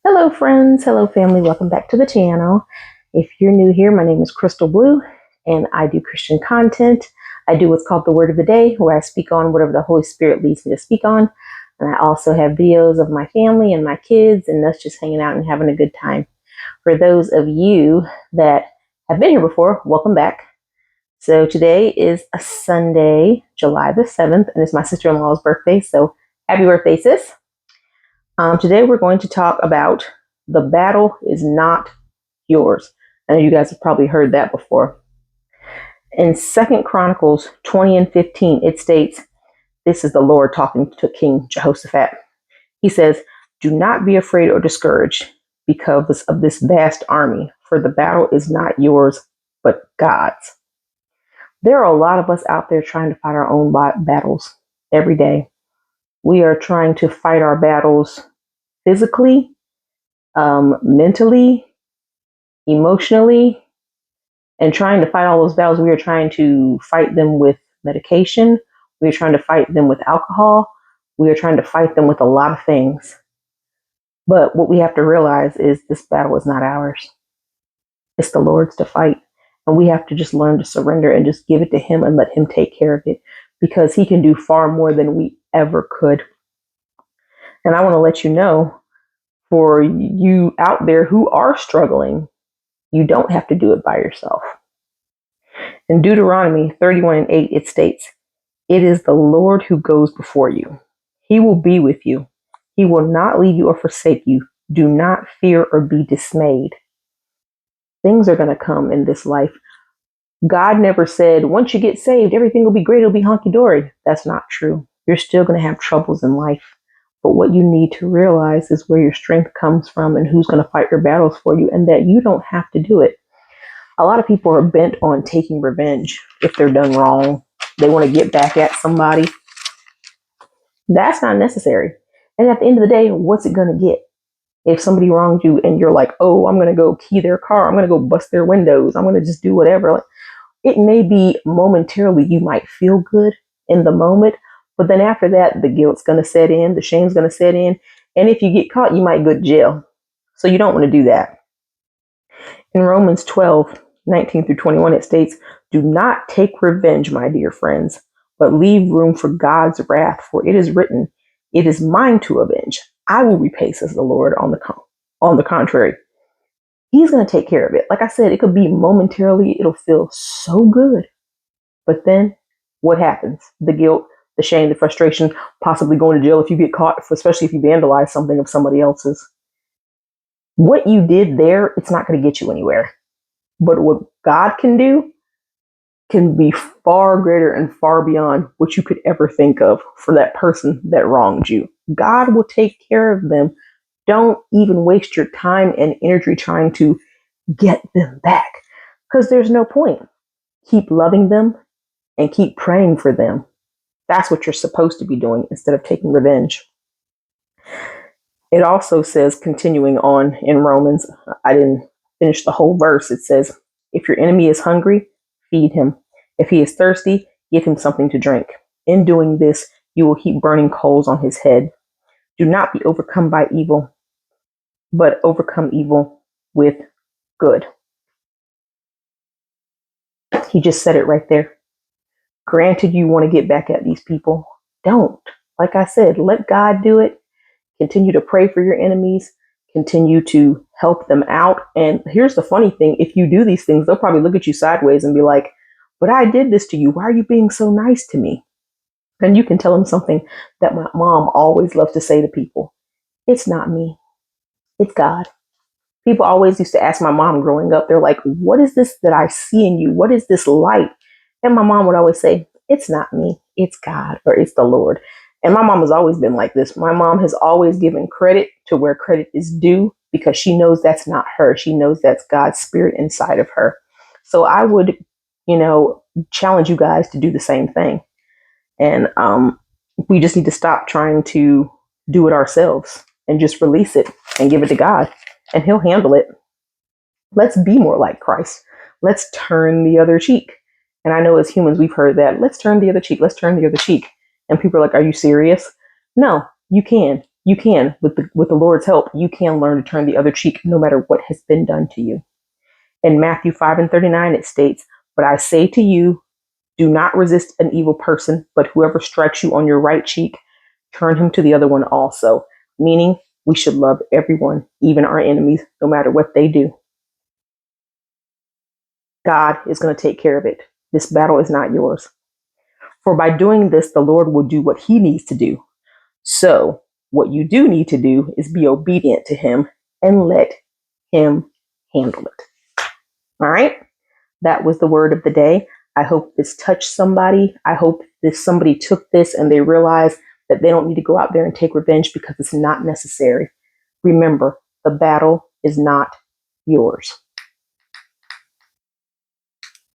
Hello, friends. Hello, family. Welcome back to the channel. If you're new here, my name is Crystal Blue, and I do Christian content. I do what's called the Word of the Day, where I speak on whatever the Holy Spirit leads me to speak on. And I also have videos of my family and my kids, and us just hanging out and having a good time. For those of you that have been here before, welcome back. So today is a Sunday, July the 7th, and it's my sister-in-law's birthday. So happy birthday, sis. Today we're going to talk about the battle is not yours. I know you guys have probably heard that before. In 2 Chronicles 20 and 15, it states, this is the Lord talking to King Jehoshaphat. He says, do not be afraid or discouraged because of this vast army, for the battle is not yours, but God's. There are a lot of us out there trying to fight our own battles every day. We are trying to fight our battles physically, mentally, emotionally, and trying to fight all those battles. We are trying to fight them with medication. We are trying to fight them with alcohol. We are trying to fight them with a lot of things. But what we have to realize is this battle is not ours. It's the Lord's to fight. And we have to just learn to surrender and just give it to Him and let Him take care of it, because He can do far more than we ever could. And I want to let you know, for you out there who are struggling, you don't have to do it by yourself. In Deuteronomy 31 and 8, it states, it is the Lord who goes before you. He will be with you. He will not leave you or forsake you. Do not fear or be dismayed. Things are going to come in this life. God never said, once you get saved, everything will be great. It'll be hunky-dory. That's not true. You're still going to have troubles in life. But what you need to realize is where your strength comes from and who's going to fight your battles for you, and that you don't have to do it. A lot of people are bent on taking revenge if they're done wrong. They want to get back at somebody. That's not necessary. And at the end of the day, what's it going to get? If somebody wronged you and you're like, oh, I'm going to go key their car, I'm going to go bust their windows, I'm going to just do whatever. Like, it may be momentarily, you might feel good in the moment, but then after that, the guilt's going to set in, the shame's going to set in. And if you get caught, you might go to jail. So you don't want to do that. In Romans 12, 19 through 21, it states, do not take revenge, my dear friends, but leave room for God's wrath, for it is written, it is mine to avenge. I will repay, says the Lord. On the contrary, He's going to take care of it. Like I said, it could be momentarily, it'll feel so good. But then what happens? The guilt, the shame, the frustration, possibly going to jail if you get caught, especially if you vandalize something of somebody else's. What you did there, it's not going to get you anywhere. But what God can do can be far greater and far beyond what you could ever think of for that person that wronged you. God will take care of them. Don't even waste your time and energy trying to get them back, because there's no point. Keep loving them and keep praying for them. That's what you're supposed to be doing instead of taking revenge. It also says, continuing on in Romans, I didn't finish the whole verse. It says, if your enemy is hungry, feed him. If he is thirsty, give him something to drink. In doing this, you will heap burning coals on his head. Do not be overcome by evil, but overcome evil with good. He just said it right there. Granted, you want to get back at these people. Don't. Like I said, let God do it. Continue to pray for your enemies. Continue to help them out. And here's the funny thing. If you do these things, they'll probably look at you sideways and be like, but I did this to you. Why are you being so nice to me? And you can tell them something that my mom always loves to say to people. It's not me. It's God. People always used to ask my mom growing up, they're like, what is this that I see in you? What is this light? And my mom would always say, it's not me. It's God, or it's the Lord. And my mom has always been like this. My mom has always given credit to where credit is due, because she knows that's not her. She knows that's God's spirit inside of her. So I would, challenge you guys to do the same thing. And we just need to stop trying to do it ourselves and just release it and give it to God, and He'll handle it. Let's be more like Christ. Let's turn the other cheek. And I know as humans, we've heard that. Let's turn the other cheek. Let's turn the other cheek. And people are like, are you serious? No, you can. You can, with the Lord's help, you can learn to turn the other cheek no matter what has been done to you. In Matthew 5:39, it states, "But I say to you, do not resist an evil person, but whoever strikes you on your right cheek, turn him to the other one also." Meaning, we should love everyone, even our enemies, no matter what they do. God is going to take care of it. This battle is not yours. For by doing this, the Lord will do what he needs to do. So, what you do need to do is be obedient to him and let him handle it. All right? That was the word of the day. I hope this touched somebody. I hope this somebody took this and they realize that they don't need to go out there and take revenge because it's not necessary. Remember, the battle is not yours.